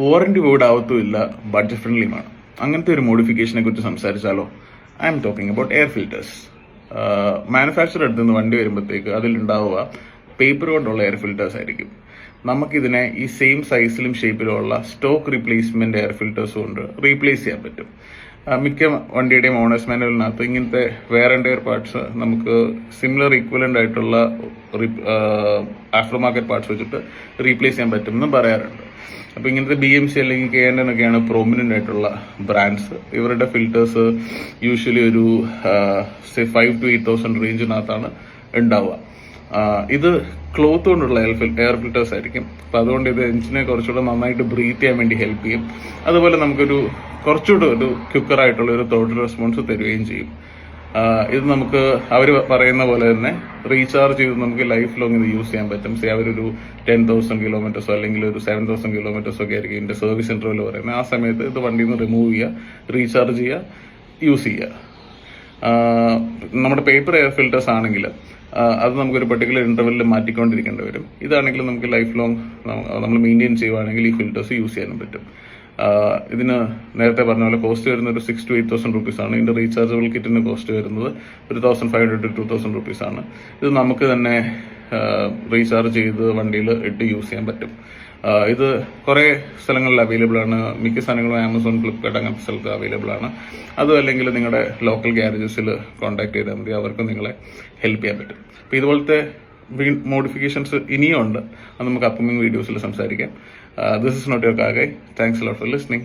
Warranty void ആവത്തുമില്ല, budget ഫ്രണ്ട്ലിയുമാണ്. അങ്ങനത്തെ ഒരു മോഡിഫിക്കേഷനെ കുറിച്ച് സംസാരിച്ചാലോ? I'm talking about air filters. Manufacture അടുത്ത് നിന്ന് വണ്ടി വരുമ്പോഴത്തേക്ക് അതിലുണ്ടാവുക പേപ്പർ കൊണ്ടുള്ള എയർ ഫിൽറ്റേഴ്സ് ആയിരിക്കും. നമുക്കിതിനെ ഈ സെയിം സൈസിലും ഷേപ്പിലുമുള്ള സ്റ്റോക്ക് റീപ്ലേസ്മെന്റ് എയർ ഫിൽറ്റേഴ്സ് കൊണ്ട് റീപ്ലേസ് ചെയ്യാൻ പറ്റും. മിക്ക വണ്ടിയുടെയും ഓണേഴ്സ് മാനുവലിനകത്ത് ഇങ്ങനത്തെ വെയർ ആൻഡ് ടയർ പാർട്സ് നമുക്ക് സിമിലർ ഈക്വലന്റ് ആയിട്ടുള്ള ആഫ്റ്റർ മാർക്കറ്റ് പാർട്സ് വെച്ചിട്ട് റീപ്ലേസ് ചെയ്യാൻ പറ്റുമെന്ന് പറയാറുണ്ട്. അപ്പൊ ഇങ്ങനത്തെ BMC അല്ലെങ്കിൽ KNN ഒക്കെയാണ് പ്രോമിനന്റ് ആയിട്ടുള്ള ബ്രാൻഡ്സ്. ഇവരുടെ ഫിൽറ്റേഴ്സ് യൂഷ്വലി ഒരു 5,000 to 8,000 റേഞ്ചിനകത്താണ് ഉണ്ടാവുക. ഇത് ക്ലോത്ത് കൊണ്ടുള്ള എയർ ഫിൽറ്റേഴ്സ് ആയിരിക്കും. അപ്പൊ അതുകൊണ്ട് ഇത് എഞ്ചിനെ കുറച്ചുകൂടെ നന്നായിട്ട് ബ്രീത്ത് ചെയ്യാൻ വേണ്ടി ഹെൽപ്പ് ചെയ്യും. അതുപോലെ നമുക്കൊരു കുറച്ചുകൂടെ ഒരു ക്വിക്കർ ആയിട്ടുള്ള ഒരു ത്രോട്ടിൽ റെസ്പോൺസ് തരികയും ചെയ്യും. ഇത് നമുക്ക് അവർ പറയുന്ന പോലെ തന്നെ റീചാർജ് ചെയ്ത് നമുക്ക് ലൈഫ് ലോങ് ഇത് യൂസ് ചെയ്യാൻ പറ്റും. അവരൊരു 10,000 കിലോമീറ്റേഴ്സോ അല്ലെങ്കിൽ ഒരു 7,000 കിലോമീറ്റേഴ്സോ ഒക്കെ ആയിരിക്കും ഇതിന്റെ സർവീസ് ഇന്റർവെൽ പറയുന്നത്. ആ സമയത്ത് ഇത് വണ്ടിയിൽ നിന്ന് റിമൂവ് ചെയ്യുക, റീചാർജ് ചെയ്യുക, യൂസ് ചെയ്യുക. നമ്മുടെ പേപ്പർ എയർ ഫിൽറ്റേഴ്സ് ആണെങ്കിൽ അത് നമുക്കൊരു പെർട്ടിക്കുലർ ഇന്റർവെല്ലിൽ മാറ്റിക്കൊണ്ടിരിക്കേണ്ടി വരും. ഇതാണെങ്കിൽ നമുക്ക് ലൈഫ് ലോങ് നമ്മൾ മെയിൻറ്റെയിൻ ചെയ്യുവാണെങ്കിൽ ഈ ഫിൽറ്റേഴ്സ് യൂസ് ചെയ്യാനും പറ്റും. ഇതിന് നേരത്തെ പറഞ്ഞ പോലെ കോസ്റ്റ് വരുന്നത് ഒരു 6,000 to 8,000 rupees ആണ്. ഇതിന്റെ റീചാർജബിൾ കിറ്റിന് കോസ്റ്റ് വരുന്നത് ഒരു 1,500 to 2,000 rupees ആണ്. ഇത് നമുക്ക് തന്നെ റീചാർജ് ചെയ്ത് വണ്ടിയിൽ ഇട്ട് യൂസ് ചെയ്യാൻ പറ്റും. ഇത് കുറെ സ്ഥലങ്ങളിൽ അവൈലബിൾ ആണ്. മിക്ക സാധനങ്ങളും ആമസോൺ, ഫ്ലിപ്കാർട്ട് അങ്ങനത്തെ സ്ഥലത്ത് അവൈലബിൾ ആണ്. അതും അല്ലെങ്കിൽ നിങ്ങളുടെ ലോക്കൽ ഗ്യാരേജസിൽ കോൺടാക്ട് ചെയ്താൽ മതി, അവർക്ക് നിങ്ങളെ ഹെൽപ്പ് ചെയ്യാൻ പറ്റും. അപ്പൊ ഇതുപോലത്തെ മോഡിഫിക്കേഷൻസ് ഇനിയും ഉണ്ട്. അത് നമുക്ക് അപ്കമിങ് വീഡിയോസിൽ സംസാരിക്കാം. This is not your car guy. Thanks a lot for listening.